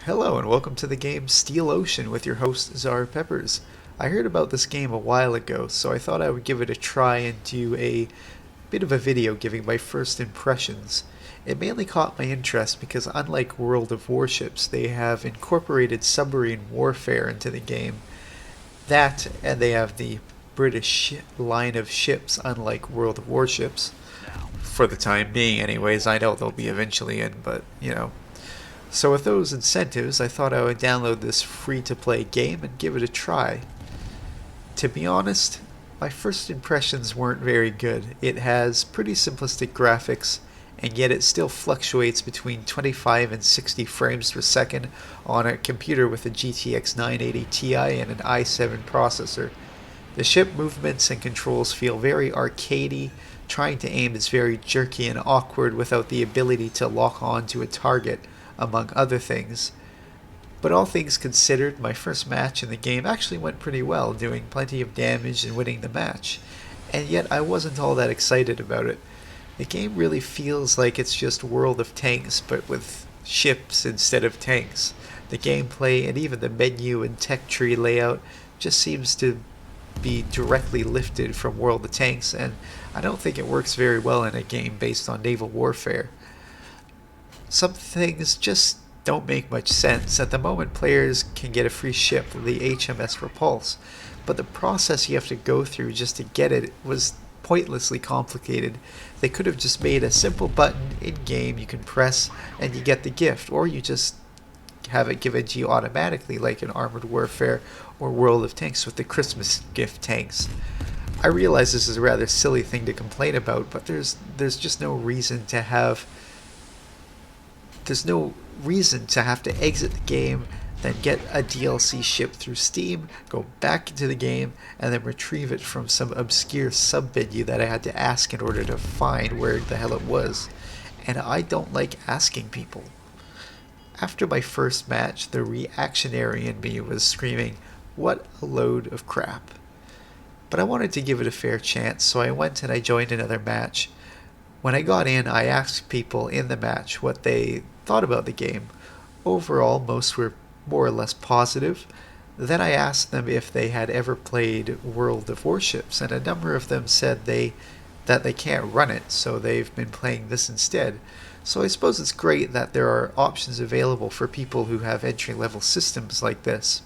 Hello and welcome to the game Steel Ocean with your host Zara Peppers. I heard about this game a while ago, so I thought I would give it a try and do a bit of a video giving my first impressions. It mainly caught my interest because unlike World of Warships, they have incorporated submarine warfare into the game. That, and they have the British line of ships unlike World of Warships. For the time being anyways, I know they'll be eventually in, but So with those incentives, I thought I would download this free-to-play game and give it a try. To be honest, my first impressions weren't very good. It has pretty simplistic graphics, and yet it still fluctuates between 25 and 60 frames per second on a computer with a GTX 980 Ti and an i7 processor. The ship movements and controls feel very arcadey. Trying to aim is very jerky and awkward without the ability to lock on to a target, among other things. But all things considered, my first match in the game actually went pretty well, doing plenty of damage and winning the match. And yet I wasn't all that excited about it. The game really feels like it's just World of Tanks, but with ships instead of tanks. The gameplay and even the menu and tech tree layout just seems to be directly lifted from World of Tanks, and I don't think it works very well in a game based on naval warfare. Some things just don't make much sense. At the moment, players can get a free ship, the HMS Repulse, but the process you have to go through just to get it was pointlessly complicated. They could have just made a simple button in-game you can press and you get the gift, or you just have it given to you automatically like in Armored Warfare or World of Tanks with the Christmas gift tanks. I realize this is a rather silly thing to complain about, but there's just no reason to have to exit the game, then get a DLC ship through Steam, go back into the game, and then retrieve it from some obscure sub-menu that I had to ask in order to find where the hell it was. And I don't like asking people. After my first match, the reactionary in me was screaming, "What a load of crap." But I wanted to give it a fair chance, so I went and I joined another match. When I got in, I asked people in the match what they thought about the game. Overall, most were more or less positive. Then I asked them if they had ever played World of Warships, and a number of them said that they can't run it, so they've been playing this instead. So I suppose it's great that there are options available for people who have entry-level systems like this.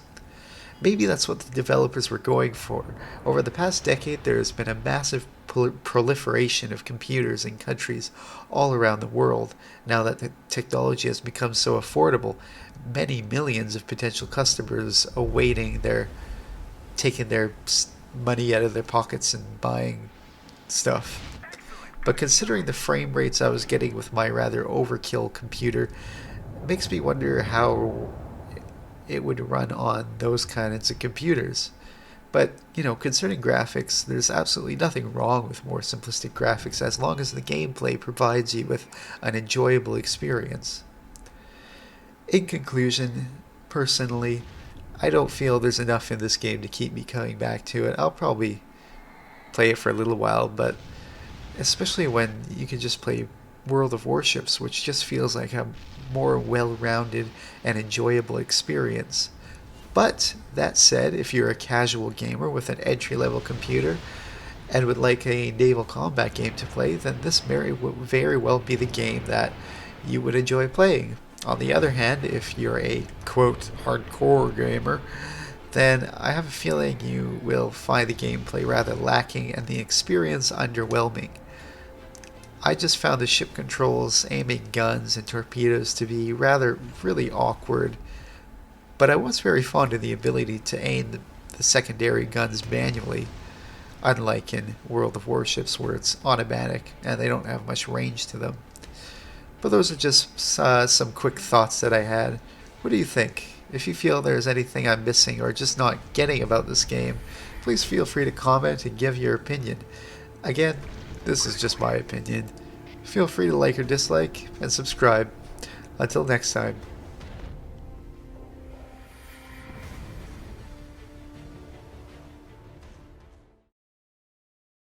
Maybe that's what the developers were going for. Over the past decade, there has been a massive proliferation of computers in countries all around the world. Now that the technology has become so affordable, many millions of potential customers taking their money out of their pockets and buying stuff. But considering the frame rates I was getting with my rather overkill computer, it makes me wonder how it would run on those kinds of computers. But, concerning graphics, there's absolutely nothing wrong with more simplistic graphics as long as the gameplay provides you with an enjoyable experience. In conclusion, personally, I don't feel there's enough in this game to keep me coming back to it. I'll probably play it for a little while, but especially when you can just play World of Warships, which just feels like a more well-rounded and enjoyable experience. But that said, if you're a casual gamer with an entry-level computer and would like a naval combat game to play, then this very well be the game that you would enjoy playing. On the other hand, if you're a quote hardcore gamer, then I have a feeling you will find the gameplay rather lacking and the experience underwhelming. I just found the ship controls, aiming guns and torpedoes to be really awkward, but I was very fond of the ability to aim the secondary guns manually, unlike in World of Warships where it's automatic and they don't have much range to them. But those are just some quick thoughts that I had. What do you think? If you feel there's anything I'm missing or just not getting about this game, please feel free to comment and give your opinion. Again, this is just my opinion. Feel free to like or dislike and subscribe. Until next time.